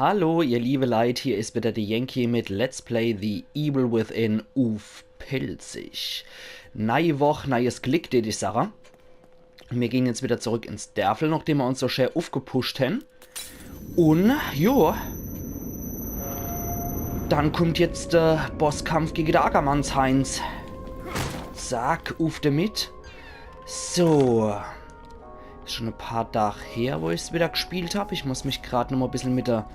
Hallo, ihr liebe Leid, hier ist wieder der Yankee mit Let's Play The Evil Within auf Pilzig. Neue Woche, neues Glück, die Sache. Wir gehen jetzt wieder zurück ins Dörfel, nachdem wir uns so schön aufgepusht haben. Und, jo, dann kommt jetzt der Bosskampf gegen den Ackermanns Heinz. Zack, auf damit. So. Ist schon ein paar Tage her, wo ich es wieder gespielt habe. Ich muss mich gerade noch mal ein bisschen mit der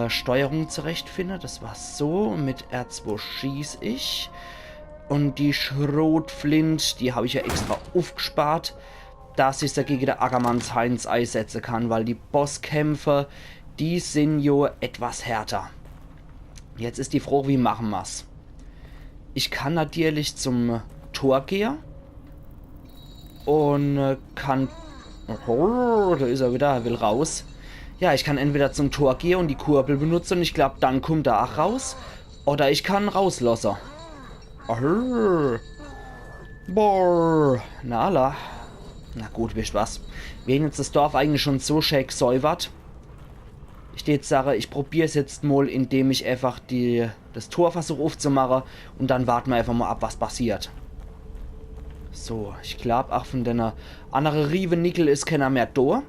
Steuerung zurechtfinden. Das war so. Mit R2 schieße ich. Und die Schrotflint, die habe ich ja extra aufgespart, dass ich dagegen der Ackermanns Heinz einsetzen kann, weil die Bosskämpfe, die sind ja etwas härter. Jetzt ist die Frage, wie machen wir es? Ich kann natürlich zum Tor gehen und kann... Oh, da ist er wieder, er will raus. Ja, ich kann entweder zum Tor gehen und die Kurbel benutzen und ich glaube, dann kommt er auch raus. Oder ich kann rauslassen. Boah. Na gut, wisst was. Wir haben jetzt das Dorf eigentlich schon so schön gesäubert. Ich würde jetzt sagen, ich probiere es jetzt mal, indem ich einfach das Tor versuche aufzumachen. Und dann warten wir einfach mal ab, was passiert. So, ich glaube auch von der anderen Rievenickel ist keiner mehr da.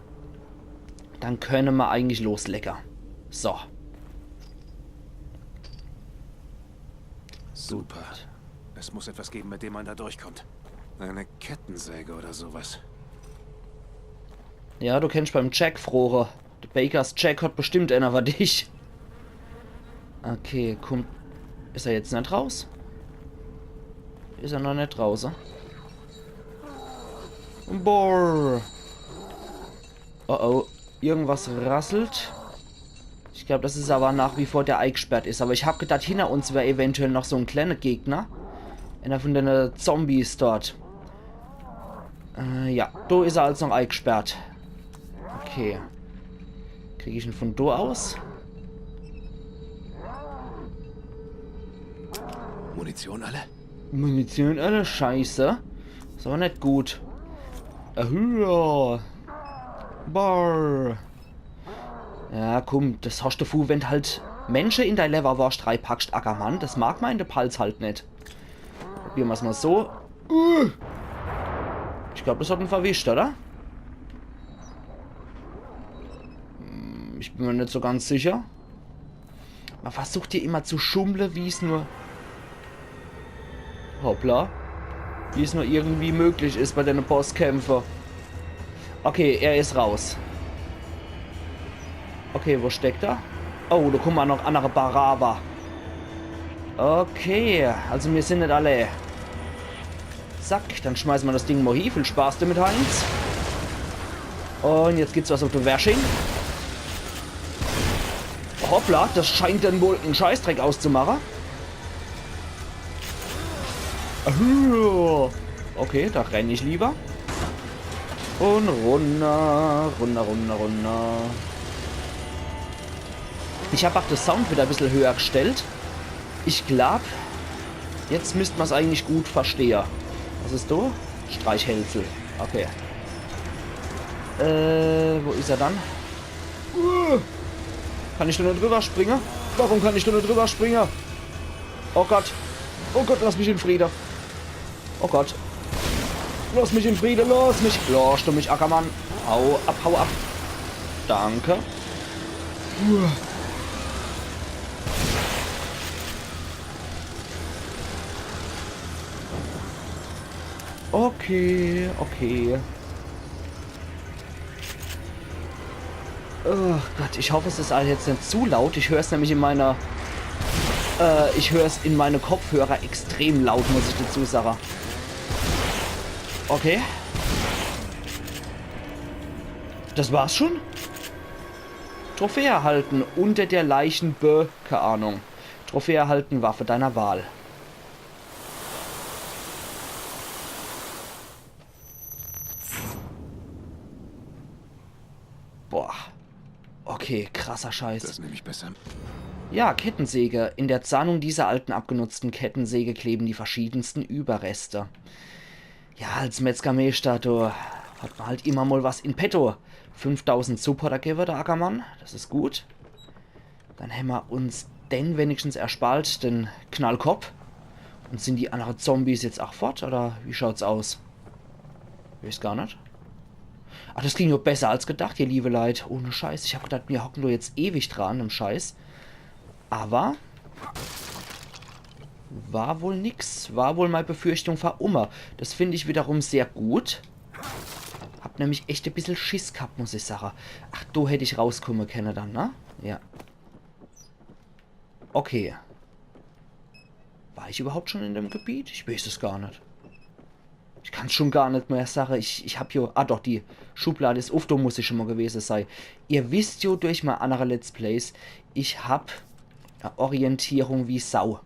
Dann können wir eigentlich loslecken. So. Super. Es muss etwas geben, mit dem man da durchkommt. Eine Kettensäge oder sowas. Ja, du kennst beim Jack Frohre. Der Bakers Jack hat bestimmt einer für dich. Okay, kommt... Ist er jetzt nicht raus? Ist er noch nicht draußen? Boah. Oh oh. Irgendwas rasselt. Ich glaube, das ist aber nach wie vor der eingesperrt ist. Aber ich habe gedacht, hinter uns wäre eventuell noch so ein kleiner Gegner. Einer von den Zombies dort. Ja, da ist er also noch eingesperrt. Okay. Kriege ich ihn von da aus? Munition alle? Munition, alle Scheiße. Ist aber nicht gut. Ahua. Bar. Ja, komm, das hast du vor, wenn halt Menschen in dein Leverwurst reinpackst, Ackermann. Das mag man in der Palz halt nicht. Probieren wir es mal so. Ich glaube, das hat ihn verwischt, oder? Ich bin mir nicht so ganz sicher. Man versucht hier immer zu schummeln, wie es nur... Hoppla. Wie es nur irgendwie möglich ist bei den Bosskämpfen. Okay, er ist raus. Okay, wo steckt er? Oh, da kommen auch noch andere Baraba. Okay, also wir sind nicht alle. Zack, dann schmeißen wir das Ding mal hier. Viel Spaß damit, Heinz. Und jetzt gibt's was auf der Washing. Hoppla, das scheint dann wohl einen Scheißdreck auszumachen. Okay, da renne ich lieber. Und runter. Ich habe auch den Sound wieder ein bisschen höher gestellt. Ich glaube, jetzt müsste man es eigentlich gut verstehen. Was ist da? Streichhölzel. Okay. Wo ist er dann? Kann ich da nur drüber springen? Warum kann ich da nur drüber springen? Oh Gott, lass mich in Frieden. Oh Gott. Lass mich in Frieden, lass du mich, Ackermann. Hau ab. Danke. Okay. Oh Gott, ich hoffe, es ist jetzt nicht zu laut. Ich höre es nämlich in meiner... ich höre es in meine Kopfhörer extrem laut, muss ich dazu sagen. Okay. Das war's schon? Trophäe erhalten. Unter der Leichen keine Ahnung. Trophäe erhalten, Waffe deiner Wahl. Boah. Okay, krasser Scheiß. Das nehme ich besser. Ja, Kettensäge. In der Zahnung dieser alten abgenutzten Kettensäge kleben die verschiedensten Überreste. Ja, als Metzgermeister, da hat man halt immer mal was in petto. 5000 Support geben der Ackermann. Das ist gut. Dann haben wir uns den wenigstens erspart, den Knallkopf. Und sind die anderen Zombies jetzt auch fort? Oder wie schaut's aus? Ich weiß gar nicht. Ach, das ging nur besser als gedacht, ihr liebe Leute. Ohne Scheiß. Ich habe gedacht, wir hocken nur jetzt ewig dran im Scheiß. Aber war wohl nix. War wohl meine Befürchtung verummer. Das finde ich wiederum sehr gut. Hab nämlich echt ein bisschen Schiss gehabt, muss ich sagen. Ach, da hätte ich rauskommen können dann, ne? Ja. Okay. War ich überhaupt schon in dem Gebiet? Ich weiß es gar nicht. Ich kann es schon gar nicht mehr sagen. Ich habe hier... Ah doch, die Schublade ist auf, da muss ich schon mal gewesen sein. Ihr wisst ja durch mal andere Let's Plays, ich habe Orientierung wie Sau.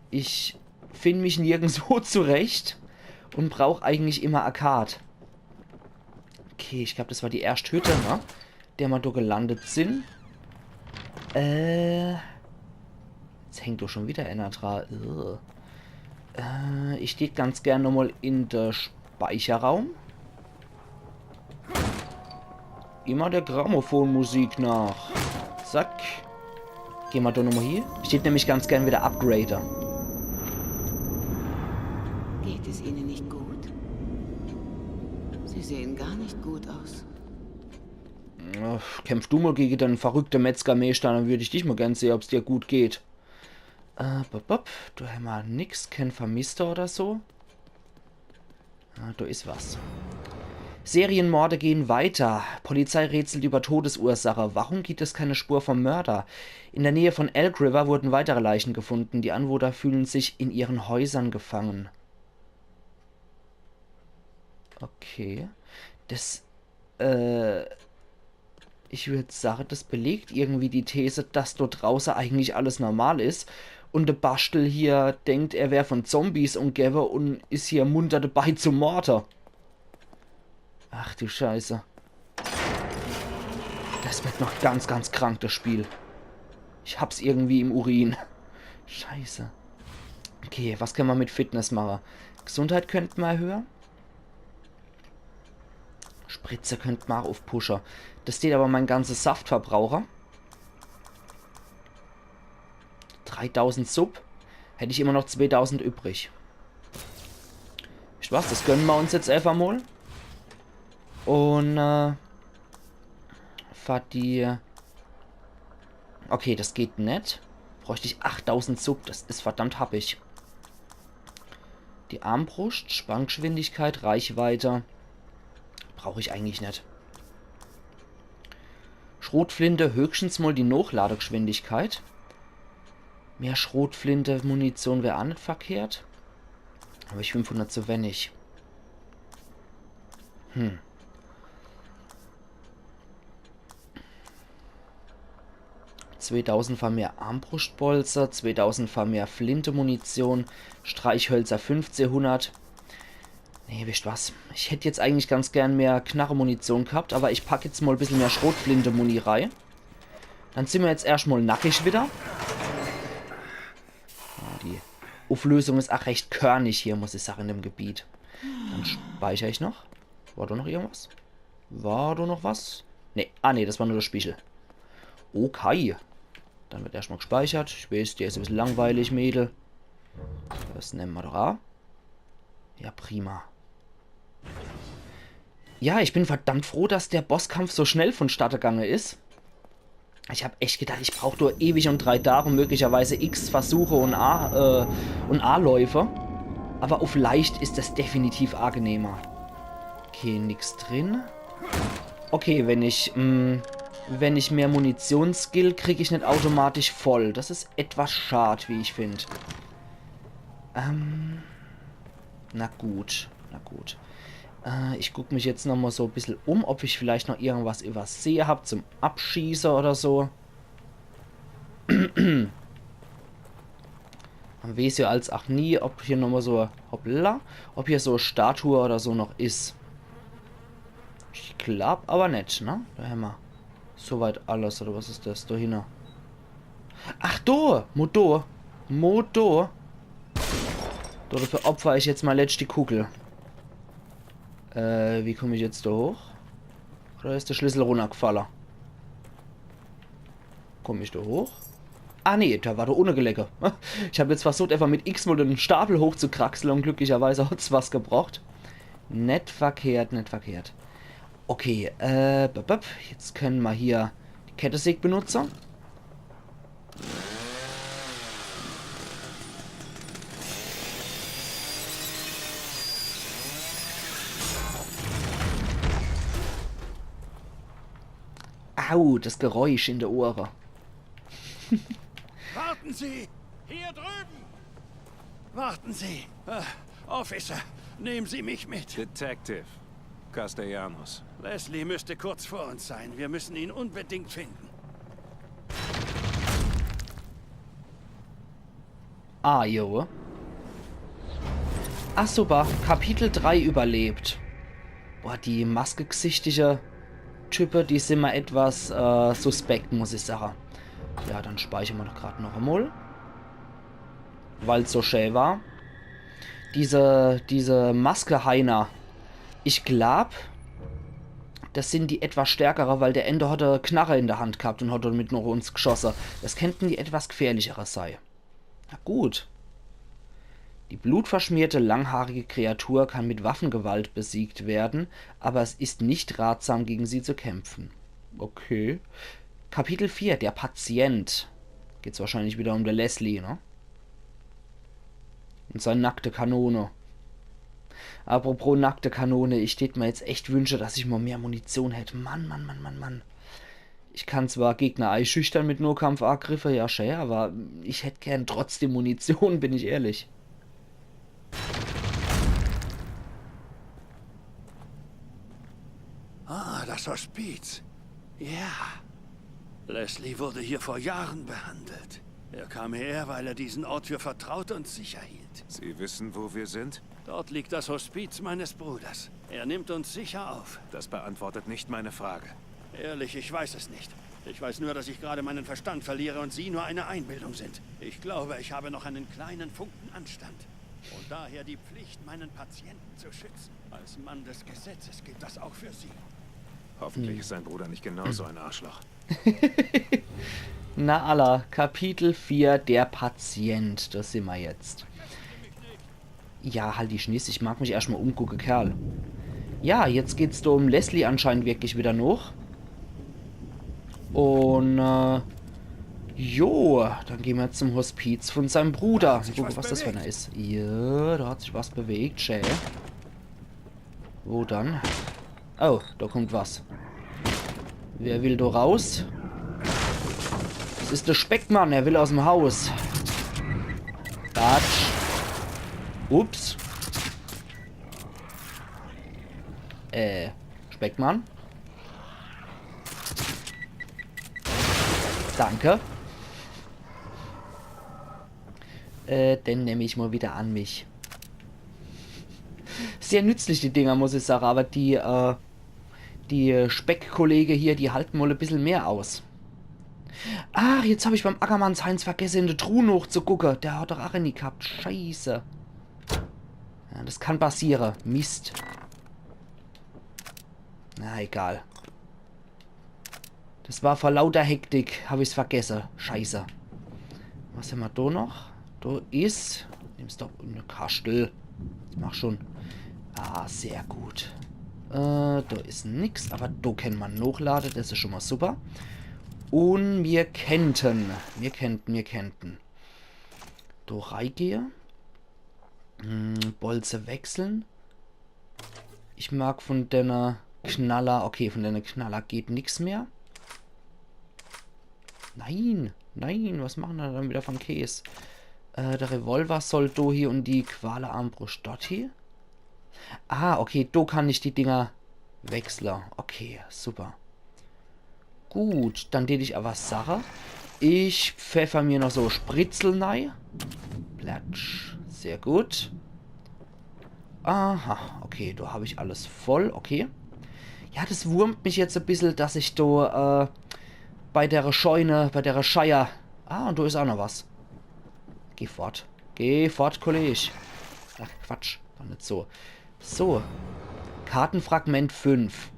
Ich finde mich nirgendwo zurecht und brauche eigentlich immer Arcade. Okay, ich glaube, das war die erste Hütte, ne? Der wir da gelandet sind. Jetzt hängt doch schon wieder einer dran. Ich stehe ganz gerne nochmal in der Speicherraum. Immer der Grammophonmusik nach. Zack. Gehen wir da nochmal hier. Steht nämlich ganz gern wieder Upgrader. Geht es Ihnen nicht gut? Sie sehen gar nicht gut aus. Kämpf du mal gegen den verrückten Metzgermeister, dann würde ich dich mal gern sehen, ob es dir gut geht. Du haben wir nix, kein Vermisster oder so. Da ist was. Serienmorde gehen weiter. Polizei rätselt über Todesursache. Warum gibt es keine Spur vom Mörder? In der Nähe von Elk River wurden weitere Leichen gefunden. Die Anwohner fühlen sich in ihren Häusern gefangen. Okay. Das, ich würde sagen, das belegt irgendwie die These, dass dort draußen eigentlich alles normal ist. Und der Bastel hier denkt, er wäre von Zombies umgeben und ist hier munter dabei zu morden. Ach du Scheiße. Das wird noch ganz, ganz krank, das Spiel. Ich hab's irgendwie im Urin. Scheiße. Okay, was kann man mit Fitness machen? Gesundheit könnte man erhöhen. Spritze könnte man auch auf Pusher. Das steht aber mein ganzes Saftverbraucher. 3000 Sub. Hätte ich immer noch 2000 übrig. Ich weiß, das gönnen wir uns jetzt einfach mal. Und, fahrt die... Okay, das geht nicht. Bräuchte ich 8000 Sub. Das ist verdammt happig. Die Armbrust, Spanngeschwindigkeit, Reichweite. Brauche ich eigentlich nicht. Schrotflinte, höchstens mal die Nachladegeschwindigkeit. Mehr Schrotflinte, Munition wäre auch nicht verkehrt. Aber ich 500 zu wenig. 2000 mehr Armbrustbolzer, 2000 mehr Flinte-Munition, Streichhölzer 1500. Nee, wisst was? Ich hätte jetzt eigentlich ganz gern mehr Knarre-Munition gehabt, aber ich packe jetzt mal ein bisschen mehr Schrotflinte-Muni rein. Dann sind wir jetzt erstmal nackig wieder. Die Auflösung ist auch recht körnig hier, muss ich sagen, in dem Gebiet. Dann speichere ich noch. War da noch irgendwas? War da noch was? Nee, nee, das war nur der Spiegel. Okay. Dann wird erstmal gespeichert. Ich weiß, der ist ein bisschen langweilig, Mädel. Das nehmen wir doch auch. Ja, prima. Ja, ich bin verdammt froh, dass der Bosskampf so schnell vonstatten gegangen ist. Ich habe echt gedacht, ich brauche nur ewig und 3 Tage, möglicherweise X Versuche und A-Läufe. Aber auf leicht ist das definitiv angenehmer. Okay, nichts drin. Okay, wenn ich mehr Munitionsskill kriege ich nicht automatisch voll. Das ist etwas schade, wie ich finde. Na gut, na gut. Ich gucke mich jetzt nochmal so ein bisschen um, ob ich vielleicht noch irgendwas übersehe habe zum Abschießen oder so. Man weiß ja als auch nie, ob hier nochmal so, hoppla, ob hier so eine Statue oder so noch ist. Ich glaube aber nicht, ne? Da haben wir soweit alles, oder was ist das? Da hinten. Ach, da! Motor! Motor! Dafür opfer ich jetzt mal letzte Kugel. Wie komme ich jetzt da hoch? Oder ist der Schlüssel runtergefallen? komme ich da hoch? Ah, nee, da war da ohne Gelecke. Ich habe jetzt versucht, einfach mit X mal den Stapel hochzukraxeln und glücklicherweise hat es was gebracht. Nicht verkehrt, nicht verkehrt. Okay, jetzt können wir hier die Kettensäge benutzen. Au, das Geräusch in der Ohren. Warten Sie! Hier drüben! Warten Sie! Officer, nehmen Sie mich mit. Detective. Castellanos. Leslie müsste kurz vor uns sein. Wir müssen ihn unbedingt finden. Ah, jo. Ach, super. Kapitel 3 überlebt. Boah, die maskegesichtige Typen, die sind mal etwas suspekt, muss ich sagen. Ja, dann speichern wir doch gerade noch einmal. Weil es so schön war. Diese Maske-Heiner. Ich glaube, das sind die etwas stärkere, weil der Ende hat eine Knarre in der Hand gehabt und hat damit noch uns geschossen. Das könnten die etwas gefährlichere sein. Na gut. Die blutverschmierte, langhaarige Kreatur kann mit Waffengewalt besiegt werden, aber es ist nicht ratsam, gegen sie zu kämpfen. Okay. Kapitel 4, der Patient. Geht's wahrscheinlich wieder um den Leslie, ne? Und seine nackte Kanone. Apropos nackte Kanone, ich tät mir jetzt echt wünsche, dass ich mal mehr Munition hätte. Mann, Mann, Mann, Mann, Mann. Ich kann zwar Gegner einschüchtern mit Nurkampf-Angriffe, ja schön, aber ich hätte gern trotzdem Munition, bin ich ehrlich. Ah, das Hospiz. Ja. Leslie wurde hier vor Jahren behandelt. Er kam her, weil er diesen Ort für vertraut und sicher hielt. Sie wissen, wo wir sind? Dort liegt das Hospiz meines Bruders. Er nimmt uns sicher auf. Das beantwortet nicht meine Frage. Ehrlich, ich weiß es nicht. Ich weiß nur, dass ich gerade meinen Verstand verliere und Sie nur eine Einbildung sind. Ich glaube, ich habe noch einen kleinen Funken Anstand. Und daher die Pflicht, meinen Patienten zu schützen. Als Mann des Gesetzes gilt das auch für Sie. Hoffentlich ist sein Bruder nicht genauso ein Arschloch. Na Allah, Kapitel 4, der Patient. Das sind wir jetzt. Ja, halt die Schniss, ich mag mich erstmal umgucken, Kerl. Ja, jetzt geht's da um Leslie anscheinend wirklich wieder noch. Und, jo, dann gehen wir zum Hospiz von seinem Bruder. Gucken, was das für einer ist. Ja, da hat sich was bewegt, schä. Wo dann? Oh, da kommt was. Wer will da raus? Das ist der Speckmann, er will aus dem Haus. Batsch. Ups. Speckmann. Danke. Den nehme ich mal wieder an mich. Sehr nützlich, die Dinger, muss ich sagen, aber die Speckkollege hier, die halten wohl ein bisschen mehr aus. Ach, jetzt habe ich beim Ackermanns Heinz vergessen, in der Truhe noch zu gucken. Der hat doch auch nie gehabt. Scheiße. Ja, das kann passieren. Mist. Na, egal. Das war vor lauter Hektik. Habe ich es vergessen. Scheiße. Was haben wir da noch? Da ist... Nimmst doch eine Kastel. Ich mach schon. Ah, sehr gut. Da ist nix. Aber da kann man nachladen. Das ist schon mal super. Und wir kennten. Da reingehe. Bolze wechseln. Ich mag von deiner Knaller... Okay, von deiner Knaller geht nichts mehr. Nein, nein, was machen wir dann wieder von Käse? Der Revolver soll da hier und die Qualerarmbrust dort hier. Ah, okay, da kann ich die Dinger wechseln. Okay, super. Gut, dann tät ich aber Sache. Ich pfeffer mir noch so Spritzel rein. Platsch. Sehr gut. Aha, okay, da habe ich alles voll, okay. Ja, das wurmt mich jetzt ein bisschen, dass ich da bei der Scheune, bei der Scheier... Ah, und da ist auch noch was. Geh fort. Geh fort, Kollege. Ach, Quatsch. War nicht so. So. Kartenfragment 5.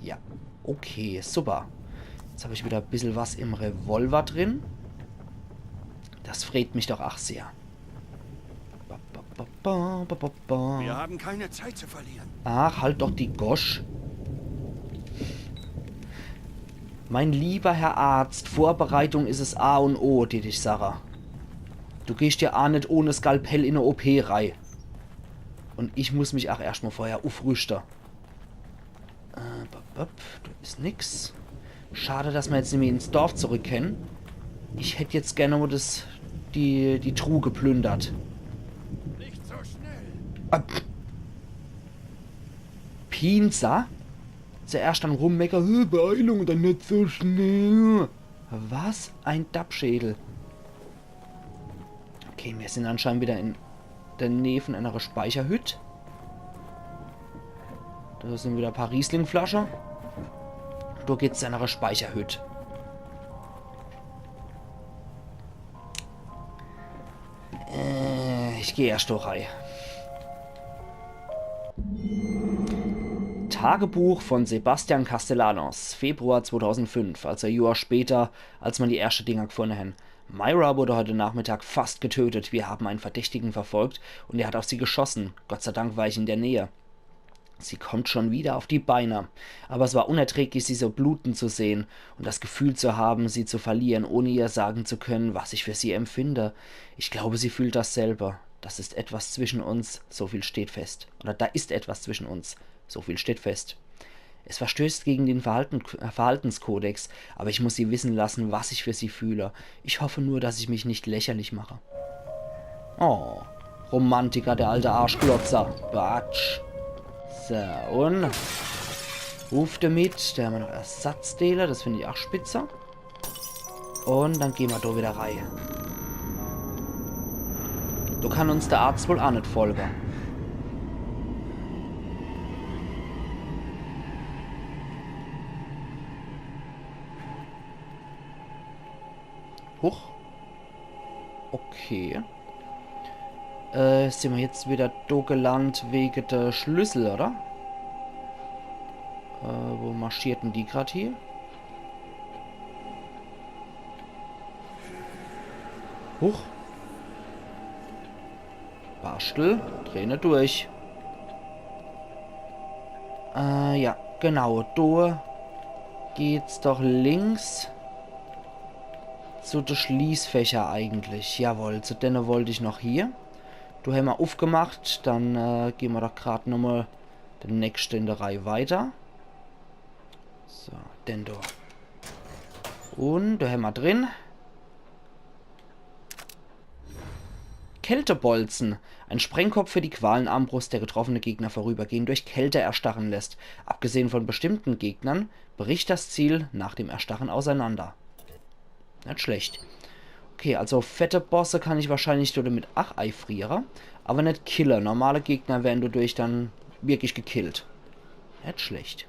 Ja. Okay, super. Jetzt habe ich wieder ein bisschen was im Revolver drin. Das freut mich doch ach sehr. Wir haben keine Zeit zu verlieren. Ach, halt doch die Gosch. Mein lieber Herr Arzt, Vorbereitung ist es A und O, die dich Sarah. Du gehst ja auch nicht ohne Skalpell in eine OP-Reihe. Und ich muss mich auch erstmal vorher aufrüsten. Da ist nix. Schade, dass wir jetzt nicht mehr ins Dorf zurück können. Ich hätte jetzt gerne mal die Truhe geplündert. Nicht so schnell. Pinsa? Zuerst dann rummecker, Beeilung, dann nicht so schnell. Was? Ein Dappschädel. Okay, wir sind anscheinend wieder in der Nähe von einer Speicherhütte. Da sind wieder ein paar Riesling-Flaschen. Da geht's zu einer Speicherhütte. Ich gehe erst durch rein. Tagebuch von Sebastian Castellanos, Februar 2005, also ein Jahr später, als man die ersten Dinger gefunden hat. Myra wurde heute Nachmittag fast getötet. Wir haben einen Verdächtigen verfolgt und er hat auf sie geschossen. Gott sei Dank war ich in der Nähe. Sie kommt schon wieder auf die Beine. Aber es war unerträglich, sie so bluten zu sehen und das Gefühl zu haben, sie zu verlieren, ohne ihr sagen zu können, was ich für sie empfinde. Ich glaube, sie fühlt das selber. Das ist etwas zwischen uns, so viel steht fest. Oder da ist etwas zwischen uns, so viel steht fest. Es verstößt gegen den Verhaltenskodex, aber ich muss sie wissen lassen, was ich für sie fühle. Ich hoffe nur, dass ich mich nicht lächerlich mache. Oh, Romantiker, der alte Arschglotzer. Batsch. So, und ruft damit. Da haben wir noch Ersatzteile, das finde ich auch spitze. Und dann gehen wir da wieder rein. Da kann uns der Arzt wohl auch nicht folgen. Huch. Okay. Sind wir jetzt wieder da gelangt wegen der Schlüssel, oder? Wo marschierten die gerade hier? Huch. Bastel, Träne durch. Ja, genau. Da geht's doch links zu den Schließfächer eigentlich. Jawohl, zu denen wollte ich noch hier. Du haben wir aufgemacht, dann gehen wir doch gerade nochmal den nächsten in der Reihe weiter. So, den da. Und da haben wir drin. Kältebolzen. Ein Sprengkopf für die Qualenarmbrust, der getroffene Gegner vorübergehend durch Kälte erstarren lässt. Abgesehen von bestimmten Gegnern bricht das Ziel nach dem Erstarren auseinander. Nicht schlecht. Okay, also fette Bosse kann ich wahrscheinlich nur mit Ach-Ei-Frierer, aber nicht Killer. Normale Gegner werden dadurch dann wirklich gekillt. Nicht schlecht.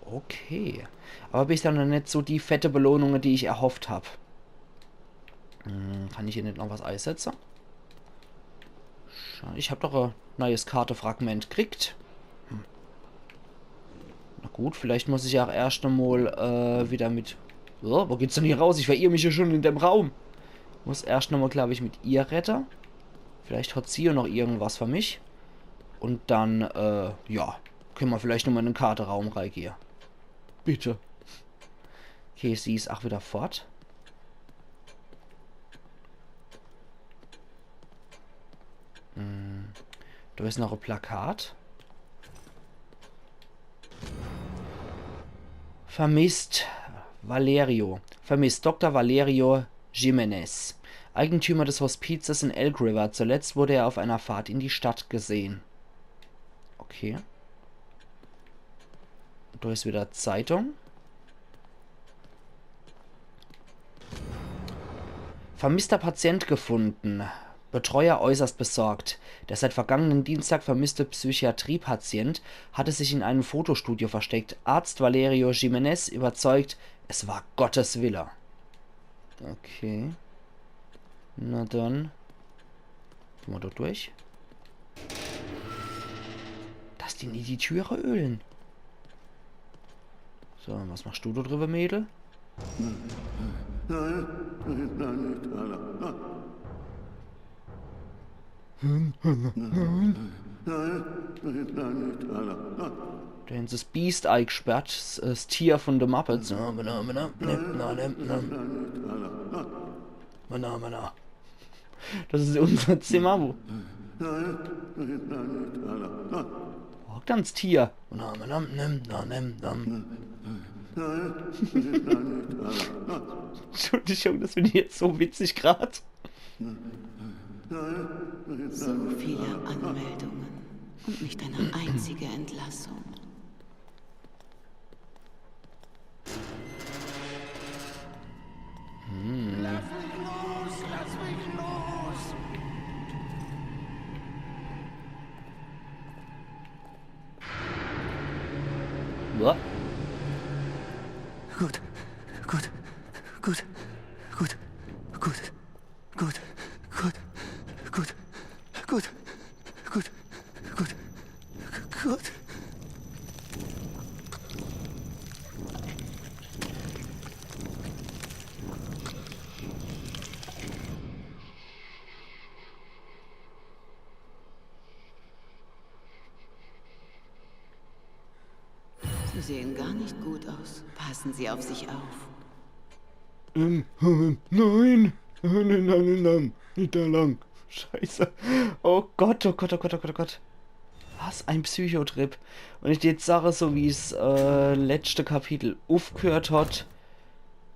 Okay. Aber bisher noch nicht so die fette Belohnungen, die ich erhofft habe. Kann ich hier nicht noch was einsetzen? Ich habe doch ein neues Kartefragment gekriegt. Na gut, vielleicht muss ich auch erst einmal wieder mit... Oh, wo geht's denn hier raus? Ich verirre mich ja schon in dem Raum. Muss erst nochmal, glaube ich, mit ihr retten. Vielleicht hat sie ja noch irgendwas für mich. Und dann, ja, können wir vielleicht nochmal in den Karteraum reingehen. Bitte. Okay, sie ist auch wieder fort. Da ist noch ein Plakat. Vermisst Valerio. Vermisst Dr. Valerio Jiménez. Eigentümer des Hospizes in Elk River. Zuletzt wurde er auf einer Fahrt in die Stadt gesehen. Okay. Da ist wieder Zeitung. Vermisster Patient gefunden. Betreuer äußerst besorgt. Der seit vergangenen Dienstag vermisste Psychiatriepatient hatte sich in einem Fotostudio versteckt. Arzt Valerio Jiménez überzeugt, es war Gottes Wille. Okay. Na dann. Gehen wir da durch. Dass die nie die Türe ölen. So, was machst du da drüber, Mädel? Da haben sie das Biest eingesperrt, das Tier von den Muppets. Das ist unser Zimmer, wo... Hockt ans Tier. Entschuldigung, das finde ich jetzt so witzig gerade. So viele Anmeldungen und nicht eine einzige Entlassung. Lass mich los! Lass mich los! Ja. Gut, gut, gut, gut, gut, gut, gut, gut, gut, gut, gut, gut. Sie sehen gar nicht gut aus. Passen Sie auf sich auf. Nein. Nein, nicht da lang. Scheiße. Oh Gott, oh Gott, oh Gott, oh Gott, oh Gott. Was ein Psychotrip. Und ich jetzt sage, so wie es letzte Kapitel aufgehört hat,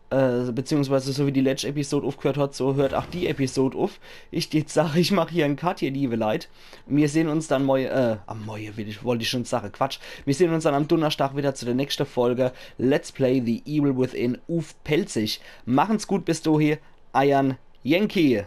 beziehungsweise so wie die letzte Episode aufgehört hat, so hört auch die Episode auf. Ich jetzt sage, ich mache hier einen Cut, hier, liebe Leute. Wir sehen uns dann wollte ich schon sagen, Quatsch. Wir sehen uns dann am Donnerstag wieder zu der nächsten Folge Let's Play The Evil Within auf Pelzig. Machen's gut bis dahin, Ian Yankee.